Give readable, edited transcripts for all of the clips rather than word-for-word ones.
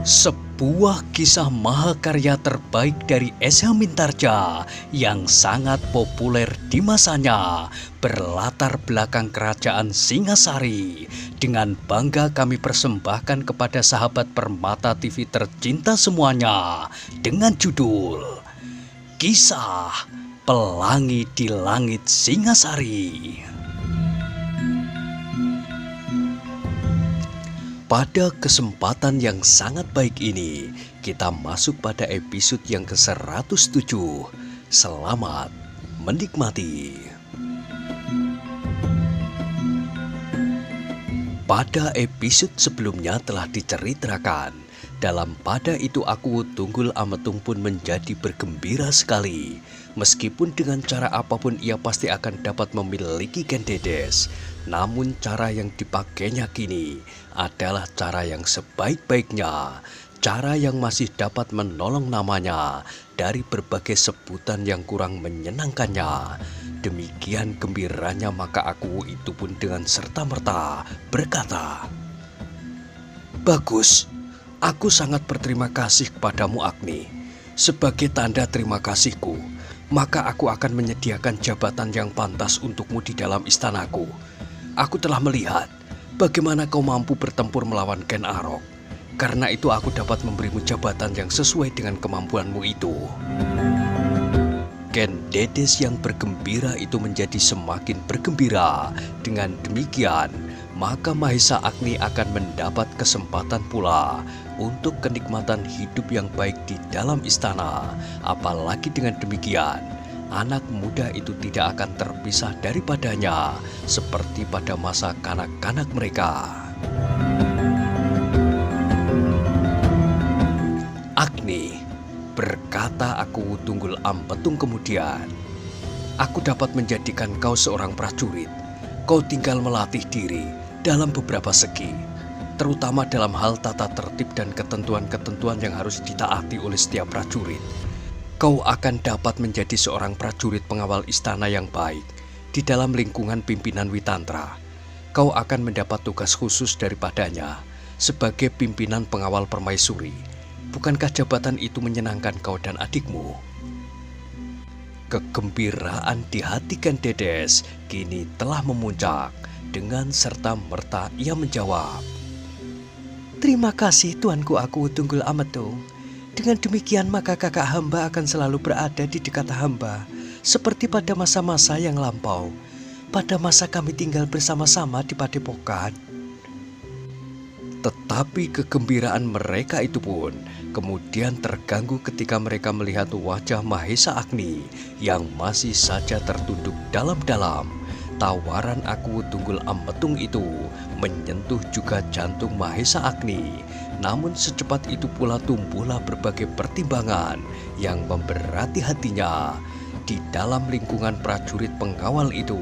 Sebuah kisah mahakarya terbaik dari S.H. Mintarja yang sangat populer di masanya, berlatar belakang kerajaan Singasari. Dengan bangga kami persembahkan kepada sahabat Permata TV tercinta semuanya dengan judul Kisah Pelangi di Langit Singasari. Pada kesempatan yang sangat baik ini, kita masuk pada episode yang ke-107. Selamat menikmati. Pada episode sebelumnya telah diceritakan, dalam pada itu aku Tunggul Ametung pun menjadi bergembira sekali. Meskipun dengan cara apapun ia pasti akan dapat memiliki Ken Dedes. Namun cara yang dipakainya kini adalah cara yang sebaik-baiknya. Cara yang masih dapat menolong namanya dari berbagai sebutan yang kurang menyenangkannya. Demikian gembiranya maka aku itu pun dengan serta-merta berkata, "Bagus, aku sangat berterima kasih kepadamu Agni. Sebagai tanda terima kasihku, maka aku akan menyediakan jabatan yang pantas untukmu di dalam istanaku. Aku telah melihat bagaimana kau mampu bertempur melawan Ken Arok. Karena itu aku dapat memberimu jabatan yang sesuai dengan kemampuanmu itu." Ken Dedes yang bergembira itu menjadi semakin bergembira. Dengan demikian, maka Mahesa Agni akan mendapat kesempatan pula untuk kenikmatan hidup yang baik di dalam istana. Apalagi dengan demikian, anak muda itu tidak akan terpisah daripadanya seperti pada masa kanak-kanak mereka. "Agni," berkata aku Tunggul Ametung kemudian, "aku dapat menjadikan kau seorang prajurit. Kau tinggal melatih diri dalam beberapa segi, terutama dalam hal tata tertib dan ketentuan-ketentuan yang harus ditaati oleh setiap prajurit. Kau akan dapat menjadi seorang prajurit pengawal istana yang baik di dalam lingkungan pimpinan Witantra. Kau akan mendapat tugas khusus daripadanya sebagai pimpinan pengawal permaisuri. Bukankah jabatan itu menyenangkan kau dan adikmu?" Kegembiraan di hati Ken Dedes kini telah memuncak. Dengan serta-merta ia menjawab, "Terima kasih tuanku aku Tunggul Ametung. Dengan demikian maka kakak hamba akan selalu berada di dekat hamba, seperti pada masa-masa yang lampau, pada masa kami tinggal bersama-sama di padepokan." Tetapi kegembiraan mereka itu pun kemudian terganggu ketika mereka melihat wajah Mahesa Agni yang masih saja tertunduk dalam-dalam. Tawaran aku Tunggul Ametung itu menyentuh juga jantung Mahesa Agni. Namun secepat itu pula tumbuhlah berbagai pertimbangan yang memberati hatinya. Di dalam lingkungan prajurit pengawal itu,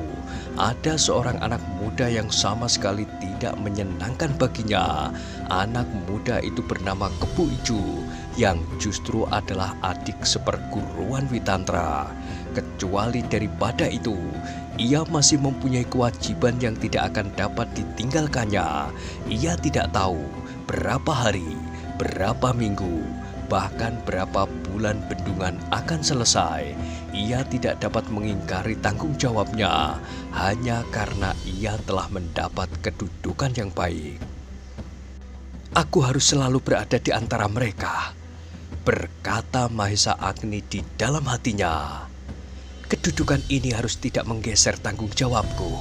ada seorang anak muda yang sama sekali tidak menyenangkan baginya. Anak muda itu bernama Kepu Ijo, yang justru adalah adik seperguruan Witantra. Kecuali daripada itu, ia masih mempunyai kewajiban yang tidak akan dapat ditinggalkannya. Ia tidak tahu berapa hari, berapa minggu, bahkan berapa bulan bendungan akan selesai. Ia tidak dapat mengingkari tanggung jawabnya hanya karena ia telah mendapat kedudukan yang baik. "Aku harus selalu berada di antara mereka," berkata Mahesa Agni di dalam hatinya. "Kedudukan ini harus tidak menggeser tanggung jawabku."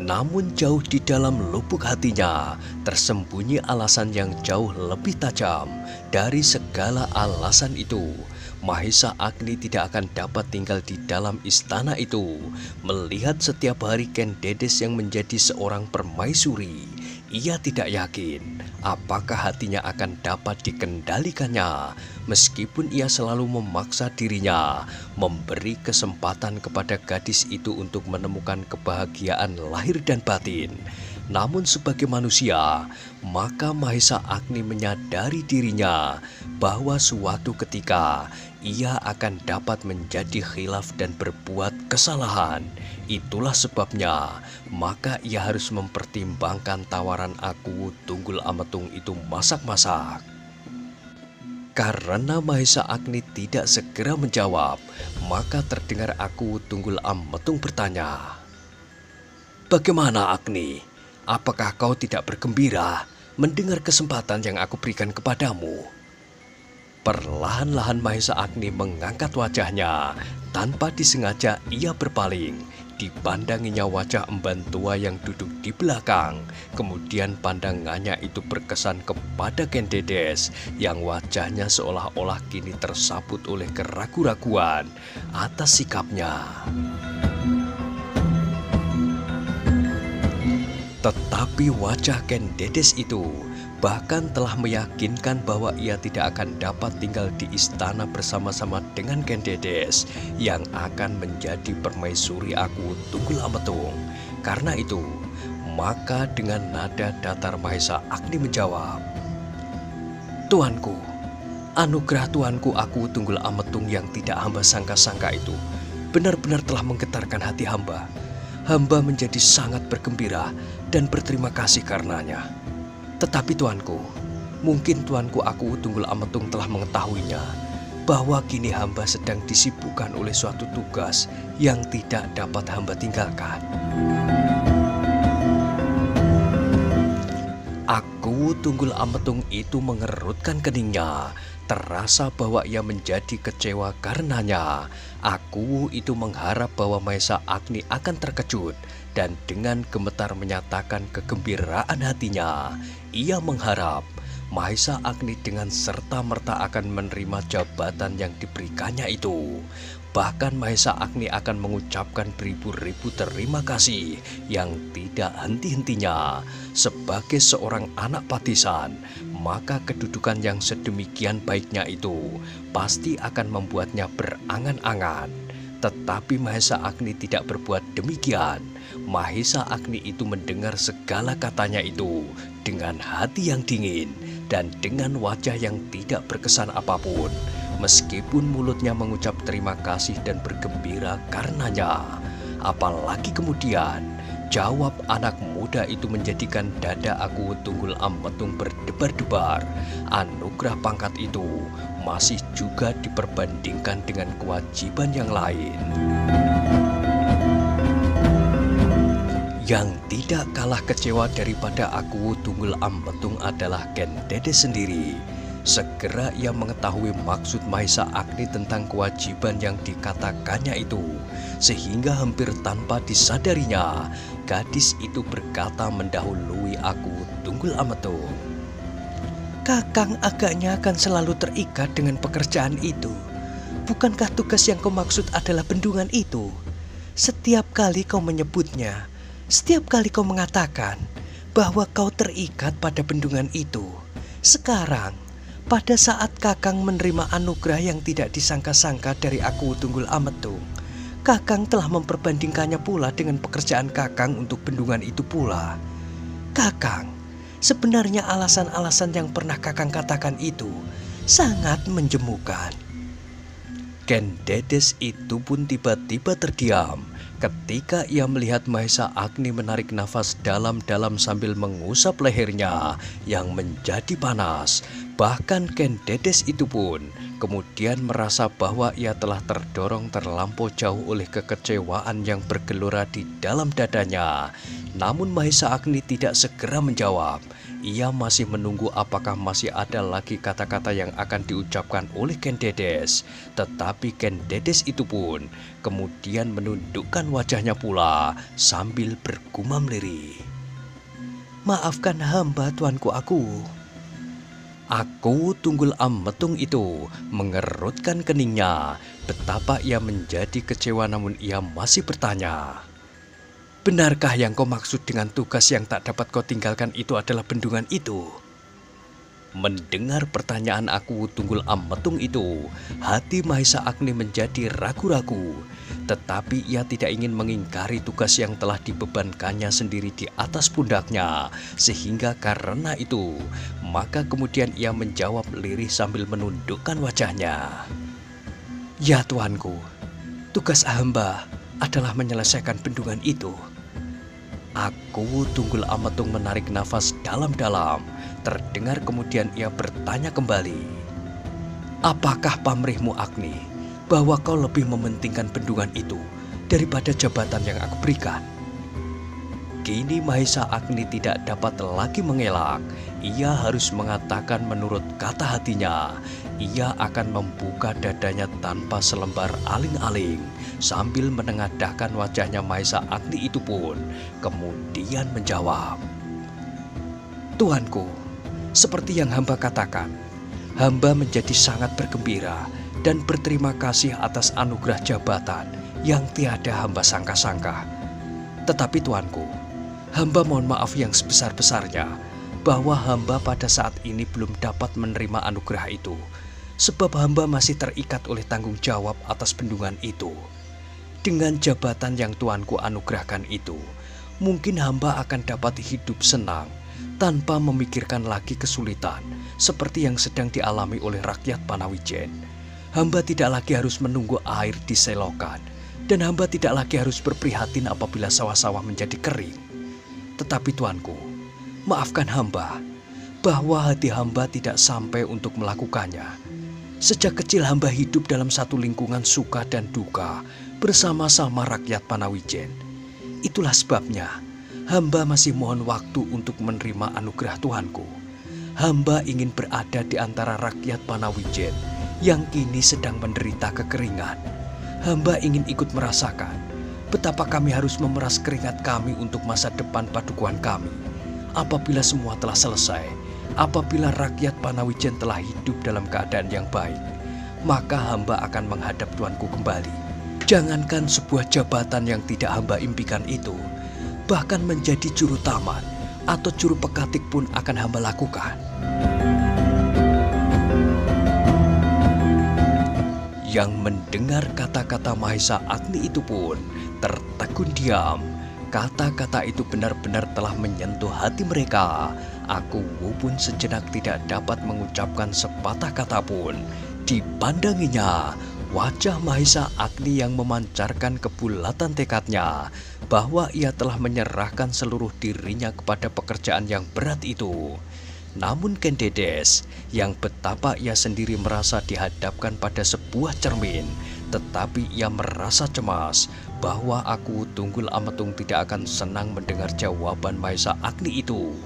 Namun jauh di dalam lubuk hatinya tersembunyi alasan yang jauh lebih tajam dari segala alasan itu. Mahesa Agni tidak akan dapat tinggal di dalam istana itu. Melihat setiap hari Ken Dedes yang menjadi seorang permaisuri, ia tidak yakin apakah hatinya akan dapat dikendalikannya. Meskipun ia selalu memaksa dirinya memberi kesempatan kepada gadis itu untuk menemukan kebahagiaan lahir dan batin. Namun sebagai manusia, maka Mahesa Agni menyadari dirinya bahwa suatu ketika ia akan dapat menjadi khilaf dan berbuat kesalahan. Itulah sebabnya, maka ia harus mempertimbangkan tawaran aku Tunggul Ametung itu masak-masak. Karena Mahesa Agni tidak segera menjawab, maka terdengar aku Tunggul Ametung bertanya, "Bagaimana Agni? Apakah kau tidak bergembira mendengar kesempatan yang aku berikan kepadamu?" Perlahan-lahan Mahesa Agni mengangkat wajahnya. Tanpa disengaja ia berpaling. Dipandanginya wajah emban tua yang duduk di belakang. Kemudian pandangannya itu berkesan kepada Ken Dedes yang wajahnya seolah-olah kini tersabut oleh keraguan-raguan atas sikapnya. Tetapi wajah Ken Dedes itu bahkan telah meyakinkan bahwa ia tidak akan dapat tinggal di istana bersama-sama dengan Ken Dedes yang akan menjadi permaisuri aku Tunggul Ametung. Karena itu, maka dengan nada datar Mahesa Agni menjawab, "Tuanku, anugerah tuanku aku Tunggul Ametung yang tidak hamba sangka-sangka itu benar-benar telah menggetarkan hati hamba. Hamba menjadi sangat bergembira dan berterima kasih karenanya. Tetapi tuanku, mungkin tuanku aku Tunggul Ametung telah mengetahuinya bahwa kini hamba sedang disibukkan oleh suatu tugas yang tidak dapat hamba tinggalkan." Aku Tunggul Ametung itu mengerutkan keningnya. Terasa bahwa ia menjadi kecewa karenanya. Aku itu mengharap bahwa Mahesa Agni akan terkejut dan dengan gemetar menyatakan kegembiraan hatinya. Ia mengharap Mahesa Agni dengan serta-merta akan menerima jabatan yang diberikannya itu. Bahkan Mahesa Agni akan mengucapkan beribu-ribu terima kasih yang tidak henti-hentinya. Sebagai seorang anak patisan, maka kedudukan yang sedemikian baiknya itu pasti akan membuatnya berangan-angan. Tetapi Mahesa Agni tidak berbuat demikian. Mahesa Agni itu mendengar segala katanya itu dengan hati yang dingin dan dengan wajah yang tidak berkesan apapun. Meskipun mulutnya mengucap terima kasih dan bergembira karenanya. Apalagi kemudian jawab anak muda itu menjadikan dada aku Tunggul Ametung berdebar-debar. Anugerah pangkat itu masih juga diperbandingkan dengan kewajiban yang lain. Yang tidak kalah kecewa daripada aku Tunggul Ametung adalah Ken Dedes sendiri. Segera ia mengetahui maksud Mahesa Agni tentang kewajiban yang dikatakannya itu, sehingga hampir tanpa disadarinya, gadis itu berkata mendahului aku Tunggul Ametung, "Kakang agaknya akan selalu terikat dengan pekerjaan itu. Bukankah tugas yang kau maksud adalah bendungan itu? Setiap kali kau menyebutnya, setiap kali kau mengatakan bahwa kau terikat pada bendungan itu. Sekarang, pada saat Kakang menerima anugerah yang tidak disangka-sangka dari aku Tunggul Ametung, Kakang telah memperbandingkannya pula dengan pekerjaan Kakang untuk bendungan itu pula. Kakang, sebenarnya alasan-alasan yang pernah Kakang katakan itu sangat menjemukan." Ken Dedes itu pun tiba-tiba terdiam ketika ia melihat Mahesa Agni menarik nafas dalam-dalam sambil mengusap lehernya yang menjadi panas. Bahkan Ken Dedes itu pun kemudian merasa bahwa ia telah terdorong terlampau jauh oleh kekecewaan yang bergelora di dalam dadanya. Namun Mahesa Agni tidak segera menjawab. Ia masih menunggu apakah masih ada lagi kata-kata yang akan diucapkan oleh Ken Dedes. Tetapi Ken Dedes itu pun kemudian menundukkan wajahnya pula sambil bergumam lirih, "Maafkan hamba tuanku aku." Aku Tunggul Ametung itu mengerutkan keningnya. Betapa ia menjadi kecewa, namun ia masih bertanya, "Benarkah yang kau maksud dengan tugas yang tak dapat kau tinggalkan itu adalah bendungan itu?" Mendengar pertanyaan aku Tunggul Ametung itu, hati Mahesa Agni menjadi ragu-ragu. Tetapi ia tidak ingin mengingkari tugas yang telah dibebankannya sendiri di atas pundaknya. Sehingga karena itu, maka kemudian ia menjawab lirih sambil menundukkan wajahnya, Ya tuanku, tugas hamba adalah menyelesaikan bendungan itu. Aku Tunggul Ametung menarik nafas dalam-dalam. Terdengar kemudian ia bertanya kembali. Apakah pamrihmu Agni bahwa kau lebih mementingkan bendungan itu daripada jabatan yang aku berikan? Kini Mahesa Agni tidak dapat lagi mengelak. Ia harus mengatakan menurut kata hatinya. Ia akan membuka dadanya tanpa selembar aling-aling. Sambil menengadahkan wajahnya Mahesa Agni itu pun kemudian menjawab. Tuanku, seperti yang hamba katakan, hamba menjadi sangat bergembira dan berterima kasih atas anugerah jabatan yang tiada hamba sangka-sangka. Tetapi tuanku, hamba mohon maaf yang sebesar-besarnya bahwa hamba pada saat ini belum dapat menerima anugerah itu, sebab hamba masih terikat oleh tanggung jawab atas bendungan itu. Dengan jabatan yang tuanku anugerahkan itu, mungkin hamba akan dapat hidup senang tanpa memikirkan lagi kesulitan seperti yang sedang dialami oleh rakyat Panawijen. Hamba tidak lagi harus menunggu air di selokan, dan hamba tidak lagi harus berprihatin apabila sawah-sawah menjadi kering. Tetapi tuanku, maafkan hamba bahwa hati hamba tidak sampai untuk melakukannya. Sejak kecil hamba hidup dalam satu lingkungan suka dan duka bersama-sama rakyat Panawijen. Itulah sebabnya hamba masih mohon waktu untuk menerima anugerah Tuanku. Hamba ingin berada di antara rakyat Panawijen yang kini sedang menderita kekeringan. Hamba ingin ikut merasakan betapa kami harus memeras keringat kami untuk masa depan padukuhan kami. Apabila semua telah selesai, apabila rakyat Panawijen telah hidup dalam keadaan yang baik, maka hamba akan menghadap Tuanku kembali. Jangankan sebuah jabatan yang tidak hamba impikan itu, bahkan menjadi juru taman atau juru pekatik pun akan hamba lakukan. Yang mendengar kata-kata Mahesa Agni itu pun tertegun diam. Kata-kata itu benar-benar telah menyentuh hati mereka. Aku pun sejenak tidak dapat mengucapkan sepatah kata pun. Dipandanginya wajah Mahesa Agni yang memancarkan kebulatan tekadnya bahwa ia telah menyerahkan seluruh dirinya kepada pekerjaan yang berat itu. Namun Ken Dedes yang betapa ia sendiri merasa dihadapkan pada sebuah cermin, tetapi ia merasa cemas bahwa aku Tunggul Ametung tidak akan senang mendengar jawaban Mahesa Agni itu.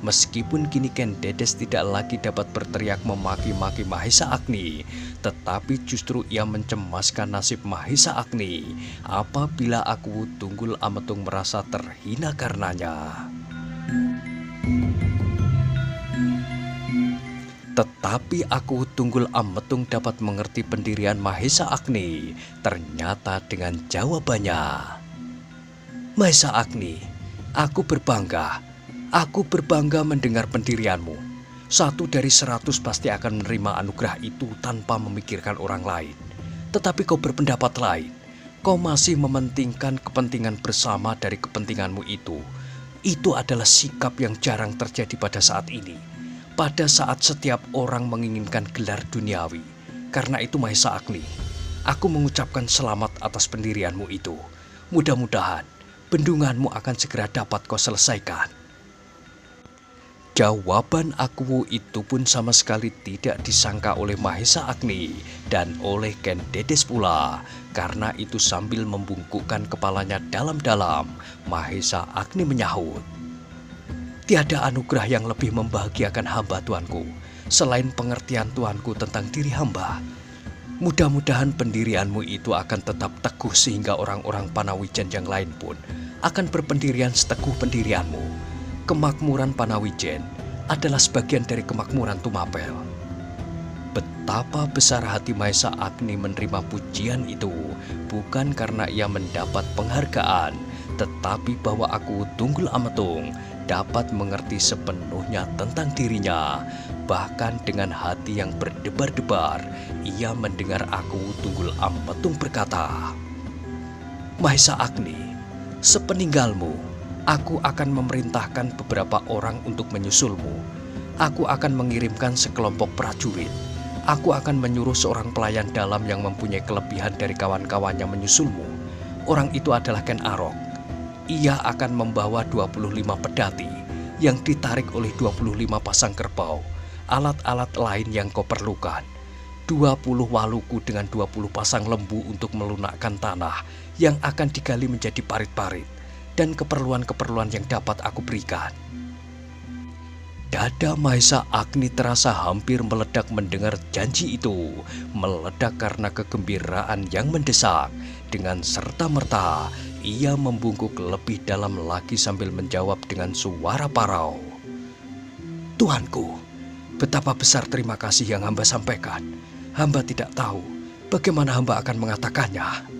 Meskipun kini Ken Dedes tidak lagi dapat berteriak memaki-maki Mahesa Agni, tetapi justru ia mencemaskan nasib Mahesa Agni apabila aku Tunggul Ametung merasa terhina karenanya. Tetapi aku Tunggul Ametung dapat mengerti pendirian Mahesa Agni ternyata dengan jawabannya. Mahesa Agni, aku berbangga mendengar pendirianmu. 1 dari 100 pasti akan menerima anugerah itu tanpa memikirkan orang lain. Tetapi kau berpendapat lain. Kau masih mementingkan kepentingan bersama dari kepentinganmu itu. Itu adalah sikap yang jarang terjadi pada saat ini. Pada saat setiap orang menginginkan gelar duniawi. Karena itu Mahesa Agni, aku mengucapkan selamat atas pendirianmu itu. Mudah-mudahan bendunganmu akan segera dapat kau selesaikan. Jawaban aku itu pun sama sekali tidak disangka oleh Mahesa Agni dan oleh Ken Dedes pula. Karena itu sambil membungkukkan kepalanya dalam-dalam, Mahesa Agni menyahut. Tiada anugerah yang lebih membahagiakan hamba Tuanku, selain pengertian Tuanku tentang diri hamba. Mudah-mudahan pendirianmu itu akan tetap teguh sehingga orang-orang Panawijen yang lain pun akan berpendirian seteguh pendirianmu. Kemakmuran Panawijen adalah sebagian dari kemakmuran Tumapel. Betapa besar hati Mahesa Agni menerima pujian itu, bukan karena ia mendapat penghargaan, tetapi bahwa aku Tunggul Ametung dapat mengerti sepenuhnya tentang dirinya. Bahkan dengan hati yang berdebar-debar, ia mendengar aku Tunggul Ametung berkata, Mahesa Agni, sepeninggalmu, aku akan memerintahkan beberapa orang untuk menyusulmu. Aku akan mengirimkan sekelompok prajurit. Aku akan menyuruh seorang pelayan dalam yang mempunyai kelebihan dari kawan-kawannya menyusulmu. Orang itu adalah Ken Arok. Ia akan membawa 25 pedati yang ditarik oleh 25 pasang kerbau, alat-alat lain yang kau perlukan, 20 waluku dengan 20 pasang lembu untuk melunakkan tanah yang akan digali menjadi parit-parit, dan keperluan-keperluan yang dapat aku berikan. Dada Mahesa Agni terasa hampir meledak mendengar janji itu, meledak karena kegembiraan yang mendesak. Dengan serta-merta, ia membungkuk lebih dalam lagi sambil menjawab dengan suara parau. Tuanku, betapa besar terima kasih yang hamba sampaikan. Hamba tidak tahu bagaimana hamba akan mengatakannya.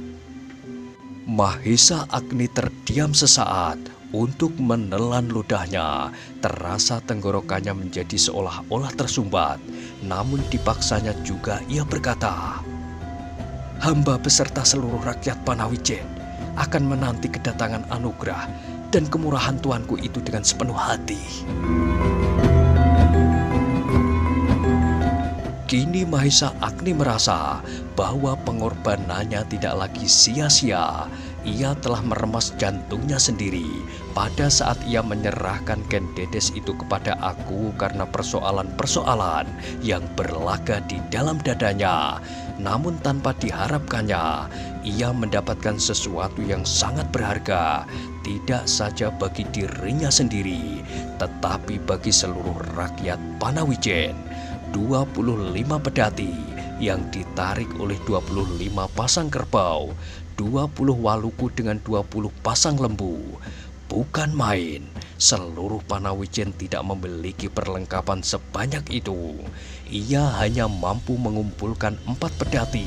Mahesa Agni terdiam sesaat untuk menelan ludahnya. Terasa tenggorokannya menjadi seolah-olah tersumbat. Namun dipaksanya juga ia berkata, hamba beserta seluruh rakyat Panawijen akan menanti kedatangan anugerah dan kemurahan tuanku itu dengan sepenuh hati. Kini Mahesa Agni merasa bahwa pengorbanannya tidak lagi sia-sia. Ia telah meremas jantungnya sendiri pada saat ia menyerahkan Ken Dedes itu kepada aku karena persoalan-persoalan yang berlaga di dalam dadanya. Namun tanpa diharapkannya, ia mendapatkan sesuatu yang sangat berharga, tidak saja bagi dirinya sendiri, tetapi bagi seluruh rakyat Panawijen. 25 pedati yang ditarik oleh 25 pasang kerbau, 20 waluku dengan 20 pasang lembu. Bukan main, seluruh Panawijen tidak memiliki perlengkapan sebanyak itu. Ia hanya mampu mengumpulkan 4 pedati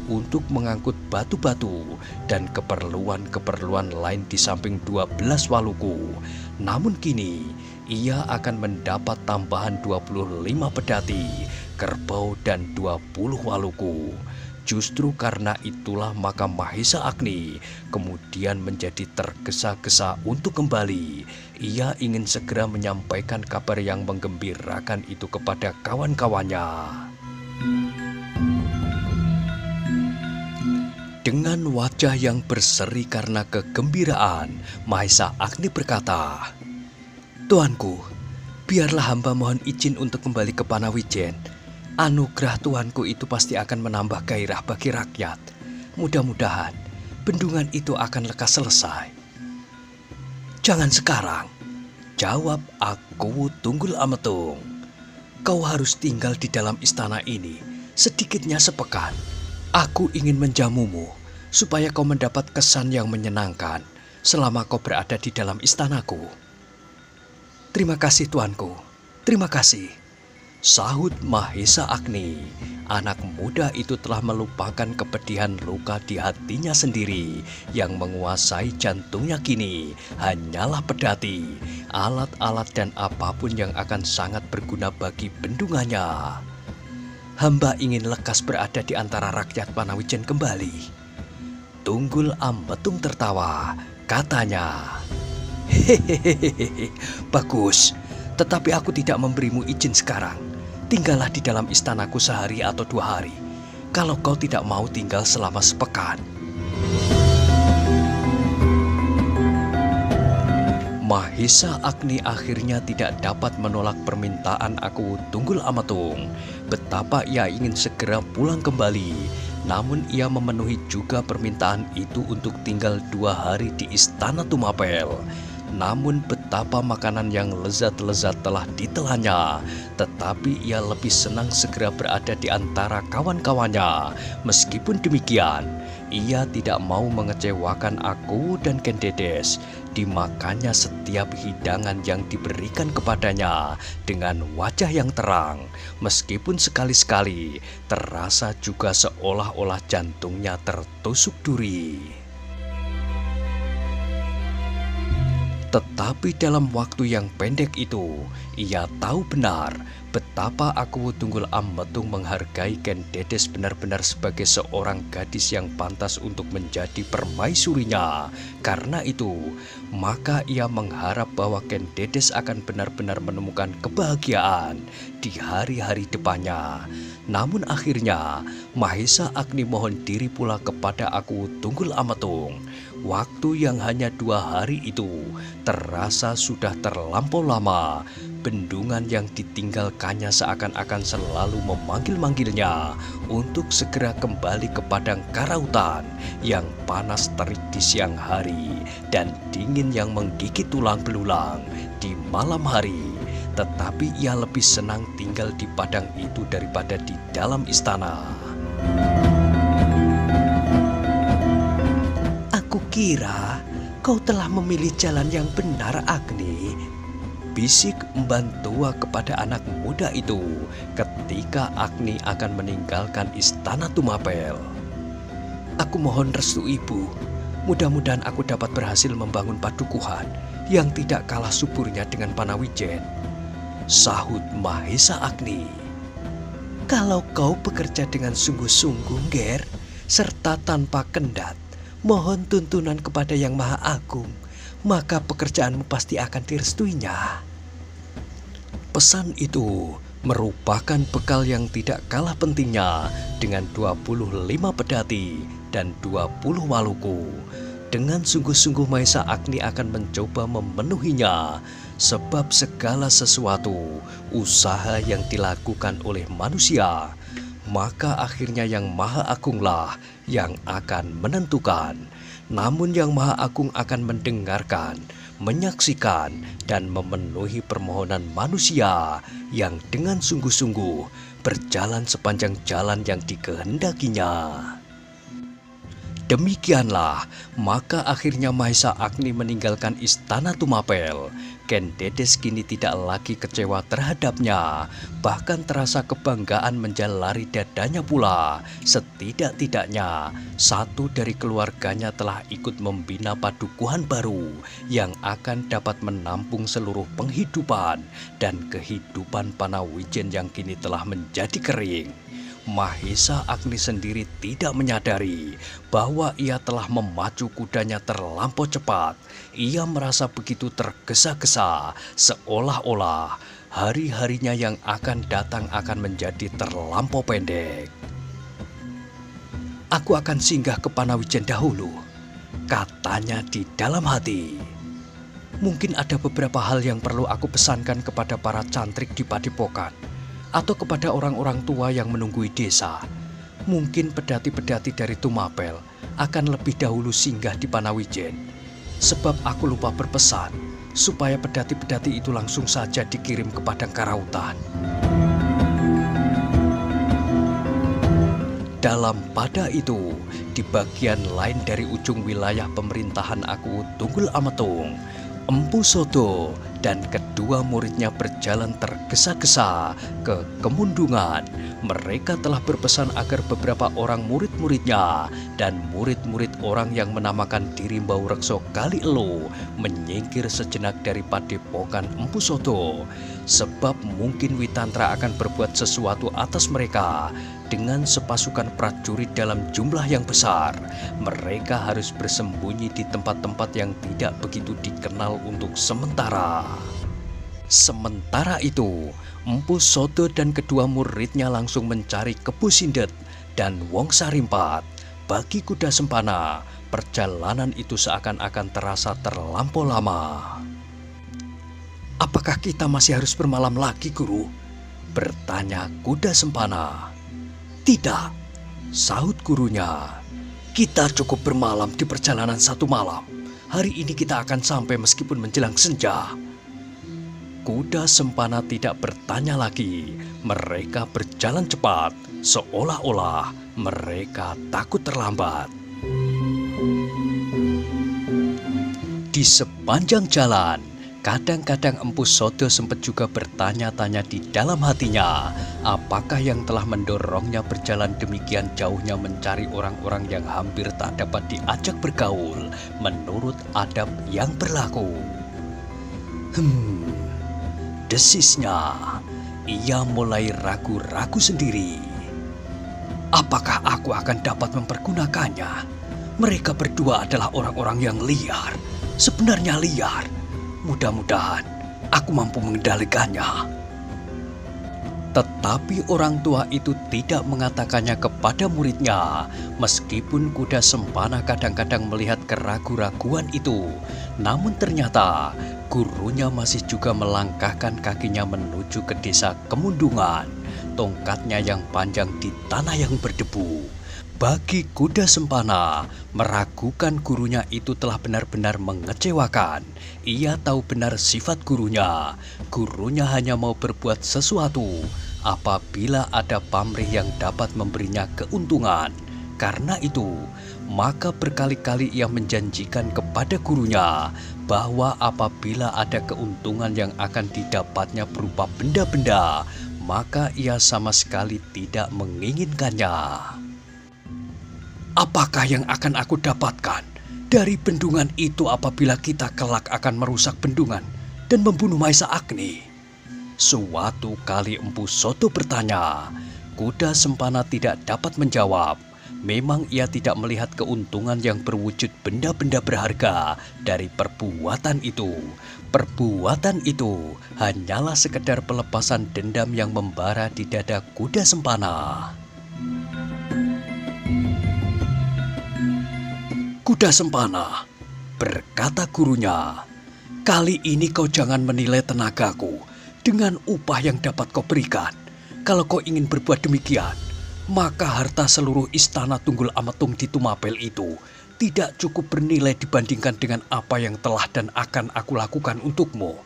untuk mengangkut batu-batu dan keperluan-keperluan lain di samping 12 waluku. Namun kini, ia akan mendapat tambahan 25 pedati, kerbau dan 20 waluku. Justru karena itulah maka Mahesa Agni kemudian menjadi tergesa-gesa untuk kembali. Ia ingin segera menyampaikan kabar yang menggembirakan itu kepada kawan-kawannya. Dengan wajah yang berseri karena kegembiraan, Mahesa Agni berkata, Tuanku, biarlah hamba mohon izin untuk kembali ke Panawijen. Anugerah Tuanku itu pasti akan menambah gairah bagi rakyat. Mudah-mudahan bendungan itu akan lekas selesai. Jangan sekarang, jawab aku Tunggul Ametung. Kau harus tinggal di dalam istana ini sedikitnya sepekan. Aku ingin menjamumu supaya kau mendapat kesan yang menyenangkan selama kau berada di dalam istanaku. Terima kasih Tuanku, terima kasih. Sahut Mahesa Agni. Anak muda itu telah melupakan kepedihan luka di hatinya sendiri. Yang menguasai jantungnya kini hanyalah pedati, alat-alat dan apapun yang akan sangat berguna bagi bendungannya. Hamba ingin lekas berada di antara rakyat Panawijen kembali. Tunggul Ametung tertawa, katanya, hehehe, bagus, tetapi aku tidak memberimu izin sekarang. Tinggallah di dalam istanaku sehari atau 2 hari, kalau kau tidak mau tinggal selama sepekan. Mahesa Agni akhirnya tidak dapat menolak permintaan aku Tunggul Ametung. Betapa ia ingin segera pulang kembali. Namun ia memenuhi juga permintaan itu untuk tinggal 2 hari di Istana Tumapel. Namun betapa makanan yang lezat-lezat telah ditelannya, tetapi ia lebih senang segera berada di antara kawan-kawannya. Meskipun demikian, ia tidak mau mengecewakan aku dan Ken Dedes. Dimakannya setiap hidangan yang diberikan kepadanya dengan wajah yang terang. Meskipun sekali-sekali terasa juga seolah-olah jantungnya tertusuk duri. Tetapi dalam waktu yang pendek itu, ia tahu benar betapa Aku Tunggul Ametung menghargai Ken Dedes benar-benar sebagai seorang gadis yang pantas untuk menjadi permaisurinya. Karena itu, maka ia mengharap bahwa Ken Dedes akan benar-benar menemukan kebahagiaan di hari-hari depannya. Namun akhirnya, Mahesa Agni mohon diri pula kepada Aku Tunggul Ametung. Waktu yang hanya 2 hari itu terasa sudah terlampau lama. Bendungan yang ditinggalkannya seakan-akan selalu memanggil-manggilnya untuk segera kembali ke padang karautan yang panas terik di siang hari dan dingin yang menggigit tulang belulang di malam hari. Tetapi ia lebih senang tinggal di padang itu daripada di dalam istana. Aku kira kau telah memilih jalan yang benar, Agni, bisik Mban Tua kepada anak muda itu ketika Agni akan meninggalkan istana Tumapel. Aku mohon restu ibu, mudah-mudahan aku dapat berhasil membangun padukuhan yang tidak kalah suburnya dengan Panawijen, sahut Mahesa Agni. Kalau kau bekerja dengan sungguh-sungguh, Ger, serta tanpa kendat, mohon tuntunan kepada Yang Maha Agung, maka pekerjaanmu pasti akan direstuinya. Pesan itu merupakan bekal yang tidak kalah pentingnya dengan 25 pedati dan 20 waluku. Dengan sungguh-sungguh Mahesa Agni akan mencoba memenuhinya, sebab segala sesuatu usaha yang dilakukan oleh manusia, maka akhirnya Yang Maha Agunglah yang akan menentukan. Namun Yang Maha Agung akan mendengarkan, menyaksikan, dan memenuhi permohonan manusia yang dengan sungguh-sungguh berjalan sepanjang jalan yang dikehendakinya. Demikianlah, maka akhirnya Mahesa Agni meninggalkan istana Tumapel. Ken Dedes kini tidak lagi kecewa terhadapnya, bahkan terasa kebanggaan menjalari dadanya pula. Setidak-tidaknya, satu dari keluarganya telah ikut membina padukuhan baru yang akan dapat menampung seluruh penghidupan dan kehidupan Panawijen yang kini telah menjadi kering. Mahesa Agni sendiri tidak menyadari bahwa ia telah memacu kudanya terlampau cepat. Ia merasa begitu tergesa-gesa, seolah-olah hari-harinya yang akan datang akan menjadi terlampau pendek. Aku akan singgah ke Panawijen dahulu, katanya di dalam hati. Mungkin ada beberapa hal yang perlu aku pesankan kepada para cantrik di Padepokan, atau kepada orang-orang tua yang menunggui desa. Mungkin pedati-pedati dari Tumapel akan lebih dahulu singgah di Panawijen, sebab aku lupa berpesan supaya pedati-pedati itu langsung saja dikirim ke padang karautan. Dalam pada itu, di bagian lain dari ujung wilayah pemerintahan Aku Tunggul Ametung, Empu Soto dan kedua muridnya berjalan tergesa-gesa ke Kemundungan. Mereka telah berpesan agar beberapa orang murid-muridnya dan murid-murid orang yang menamakan diri Mbau Rekso Kali Elo menyingkir sejenak dari Padepokan Empu Soto, sebab mungkin Witantra akan berbuat sesuatu atas mereka. Dengan sepasukan prajurit dalam jumlah yang besar, mereka harus bersembunyi di tempat-tempat yang tidak begitu dikenal untuk sementara. Sementara itu, Empu Soto dan kedua muridnya langsung mencari Kebu Sindet dan Wong Sarimpat. Bagi kuda sempana, perjalanan itu seakan-akan terasa terlampau lama. Apakah kita masih harus bermalam lagi, Guru? Bertanya kuda sempana. Tidak, sahut gurunya. Kita cukup bermalam di perjalanan 1 malam. Hari ini kita akan sampai meskipun menjelang senja. Kuda sempana tidak bertanya lagi. Mereka berjalan cepat, seolah-olah mereka takut terlambat. Di sepanjang jalan, kadang-kadang Empu Soto sempat juga bertanya-tanya di dalam hatinya, apakah yang telah mendorongnya berjalan demikian jauhnya mencari orang-orang yang hampir tak dapat diajak bergaul menurut adab yang berlaku. Desisnya, ia mulai ragu-ragu sendiri. Apakah aku akan dapat mempergunakannya? Mereka berdua adalah orang-orang yang liar, sebenarnya liar. Mudah-mudahan aku mampu mengendalikannya. Tetapi orang tua itu tidak mengatakannya kepada muridnya, meskipun kuda sempana kadang-kadang melihat keraguan-raguan itu. Namun ternyata gurunya masih juga melangkahkan kakinya menuju ke desa Kemundungan, tongkatnya yang panjang di tanah yang berdebu. Bagi kuda sempana, meragukan gurunya itu telah benar-benar mengecewakan. Ia tahu benar sifat gurunya. Gurunya hanya mau berbuat sesuatu apabila ada pamrih yang dapat memberinya keuntungan. Karena itu, maka berkali-kali ia menjanjikan kepada gurunya bahwa apabila ada keuntungan yang akan didapatnya berupa benda-benda, maka ia sama sekali tidak menginginkannya. Apakah yang akan aku dapatkan dari bendungan itu apabila kita kelak akan merusak bendungan dan membunuh Mahesa Agni? Suatu kali Empu Soto bertanya. Kuda sempana tidak dapat menjawab. Memang ia tidak melihat keuntungan yang berwujud benda-benda berharga dari perbuatan itu. Perbuatan itu hanyalah sekedar pelepasan dendam yang membara di dada kuda sempana. Kuda sempana, berkata gurunya, kali ini kau jangan menilai tenagaku dengan upah yang dapat kau berikan. Kalau kau ingin berbuat demikian, maka harta seluruh istana Tunggul Ametung di Tumapel itu tidak cukup bernilai dibandingkan dengan apa yang telah dan akan aku lakukan untukmu.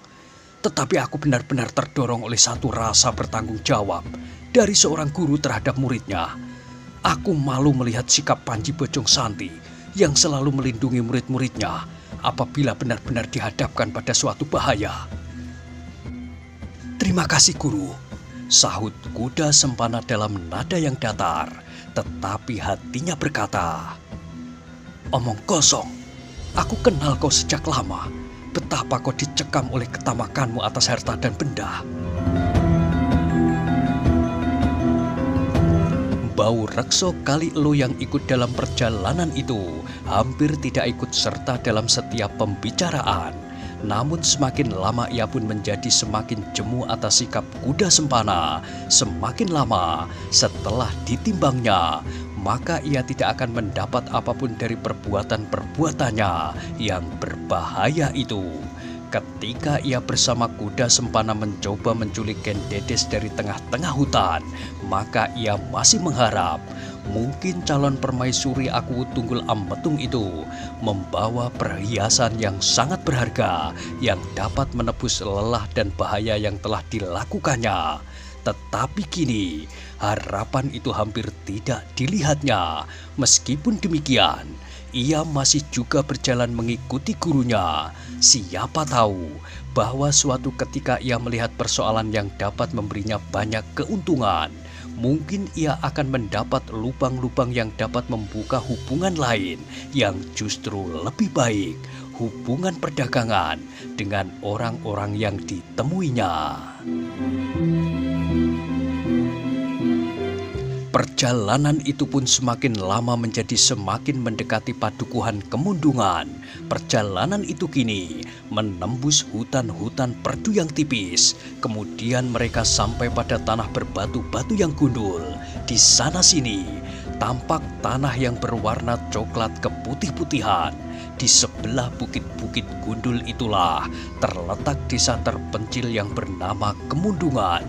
Tetapi aku benar-benar terdorong oleh satu rasa bertanggung jawab dari seorang guru terhadap muridnya. Aku malu melihat sikap Panji Bojong Santi yang selalu melindungi murid-muridnya apabila benar-benar dihadapkan pada suatu bahaya. Terima kasih guru, sahut kuda sempana dalam nada yang datar, tetapi hatinya berkata, omong kosong, aku kenal kau sejak lama, betapa kau dicekam oleh ketamakanmu atas harta dan benda. Bau Rekso Kali Elo yang ikut dalam perjalanan itu hampir tidak ikut serta dalam setiap pembicaraan. Namun semakin lama ia pun menjadi semakin jemu atas sikap kuda sempana. Semakin lama setelah ditimbangnya, maka ia tidak akan mendapat apapun dari perbuatan-perbuatannya yang berbahaya itu. Ketika ia bersama kuda sempana mencoba menculik Ken Dedes dari tengah-tengah hutan, maka ia masih mengharap mungkin calon permaisuri Aku Tunggul Ametung itu membawa perhiasan yang sangat berharga yang dapat menebus lelah dan bahaya yang telah dilakukannya. Tetapi kini harapan itu hampir tidak dilihatnya. Meskipun demikian, ia masih juga berjalan mengikuti gurunya. Siapa tahu bahwa suatu ketika ia melihat persoalan yang dapat memberinya banyak keuntungan, mungkin ia akan mendapat lubang-lubang yang dapat membuka hubungan lain yang justru lebih baik, hubungan perdagangan dengan orang-orang yang ditemuinya. Perjalanan itu pun semakin lama menjadi semakin mendekati padukuhan Kemundungan. Perjalanan itu kini menembus hutan-hutan perdu yang tipis. Kemudian mereka sampai pada tanah berbatu-batu yang gundul. Di sana-sini tampak tanah yang berwarna coklat keputih-putihan. Di sebelah bukit-bukit gundul itulah terletak desa terpencil yang bernama Kemundungan.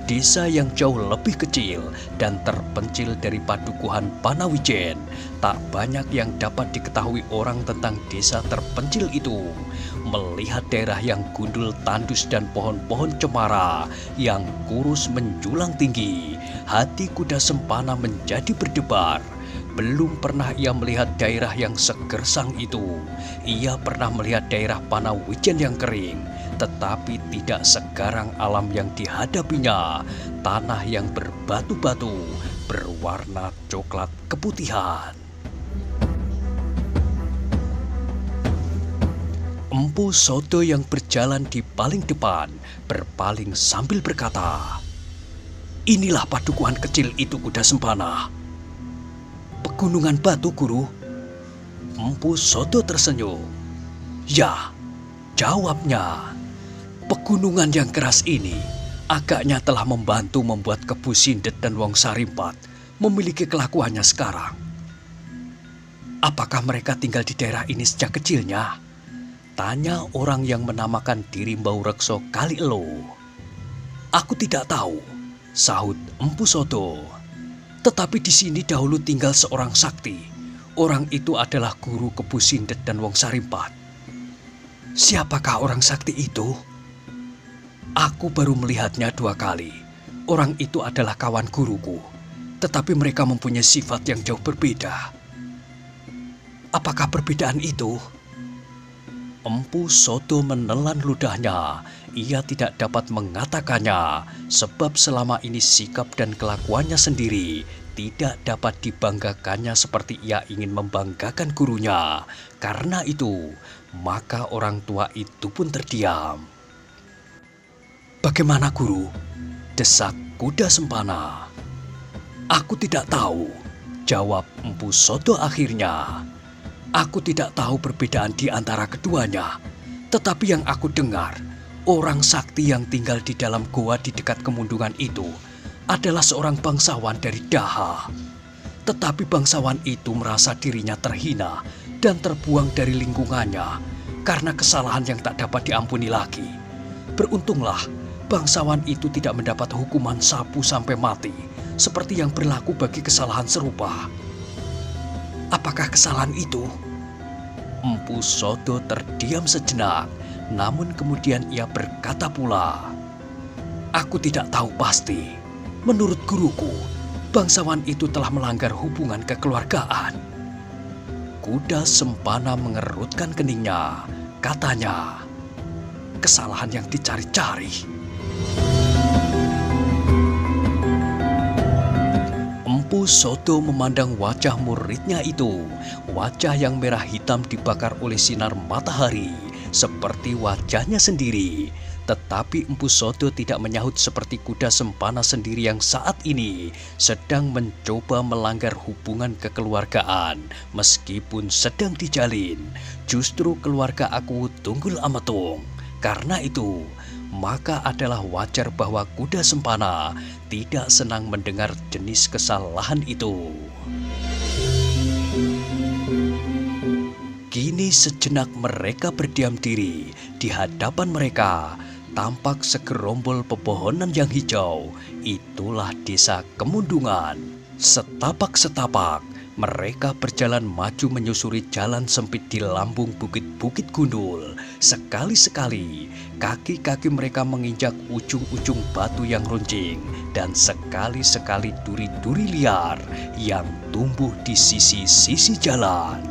Desa yang jauh lebih kecil dan terpencil dari padukuhan Panawijen. Tak banyak yang dapat diketahui orang tentang desa terpencil itu. Melihat daerah yang gundul tandus dan pohon-pohon cemara yang kurus menjulang tinggi, hati kuda sempana menjadi berdebar. Belum pernah ia melihat daerah yang segersang itu. Ia pernah melihat daerah Panawijen yang kering, tetapi tidak segarang alam yang dihadapinya. Tanah yang berbatu-batu, berwarna coklat keputihan. Empu Soto yang berjalan di paling depan berpaling sambil berkata, Inilah padukuhan kecil itu, kuda sempana. Pegunungan batu, Guru. Empu Sodo tersenyum. Ya, jawabnya. Pegunungan yang keras ini agaknya telah membantu membuat Kebu Sindet dan Wong Sarimpat memiliki kelakuannya sekarang. Apakah mereka tinggal di daerah ini sejak kecilnya? Tanya orang yang menamakan diri Mbau Rekso Kali Elo. Aku tidak tahu, sahut Empu Sodo. Tetapi di sini dahulu tinggal seorang sakti. Orang itu adalah guru Kebu Sindet dan Wong Sarimpat. Siapakah orang sakti itu? Aku baru melihatnya 2 kali. Orang itu adalah kawan guruku, tetapi mereka mempunyai sifat yang jauh berbeda. Apakah perbedaan itu? Empu Sodo menelan ludahnya. Ia tidak dapat mengatakannya, sebab selama ini sikap dan kelakuannya sendiri tidak dapat dibanggakannya seperti ia ingin membanggakan gurunya. Karena itu, maka orang tua itu pun terdiam. Bagaimana, Guru? Desak kuda sempana. Aku tidak tahu, jawab Empu Sodo akhirnya. Aku tidak tahu perbedaan di antara keduanya. Tetapi yang aku dengar, orang sakti yang tinggal di dalam goa di dekat kemundungan itu adalah seorang bangsawan dari Daha. Tetapi bangsawan itu merasa dirinya terhina dan terbuang dari lingkungannya karena kesalahan yang tak dapat diampuni lagi. Beruntunglah bangsawan itu tidak mendapat hukuman sapu sampai mati seperti yang berlaku bagi kesalahan serupa. Apakah kesalahan itu? Empu Sodo terdiam sejenak, namun kemudian ia berkata pula, aku tidak tahu pasti. Menurut guruku, bangsawan itu telah melanggar hubungan kekeluargaan. Kuda sempana mengerutkan keningnya. Katanya, kesalahan yang dicari-cari. Empu Sodo memandang wajah muridnya itu. Wajah yang merah hitam dibakar oleh sinar matahari, seperti wajahnya sendiri. Tetapi Empu Sodo tidak menyahut seperti kuda sempana sendiri yang saat ini sedang mencoba melanggar hubungan kekeluargaan. Meskipun sedang dijalin, justru keluarga aku tunggul ametung. Karena itu, maka adalah wajar bahwa kuda sempana tidak senang mendengar jenis kesalahan itu. Kini sejenak mereka berdiam diri. Di hadapan mereka tampak segerombol pepohonan yang hijau. Itulah desa Kemundungan. Setapak-setapak mereka berjalan maju menyusuri jalan sempit di lambung bukit-bukit gundul. Sekali-sekali kaki-kaki mereka menginjak ujung-ujung batu yang runcing. Dan sekali-sekali duri-duri liar yang tumbuh di sisi-sisi jalan.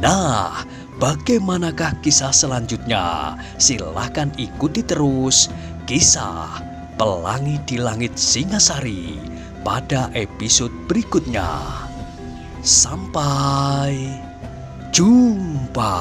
Nah, bagaimanakah kisah selanjutnya? Silahkan ikuti terus kisah Pelangi di Langit Singasari pada episode berikutnya. Sampai jumpa.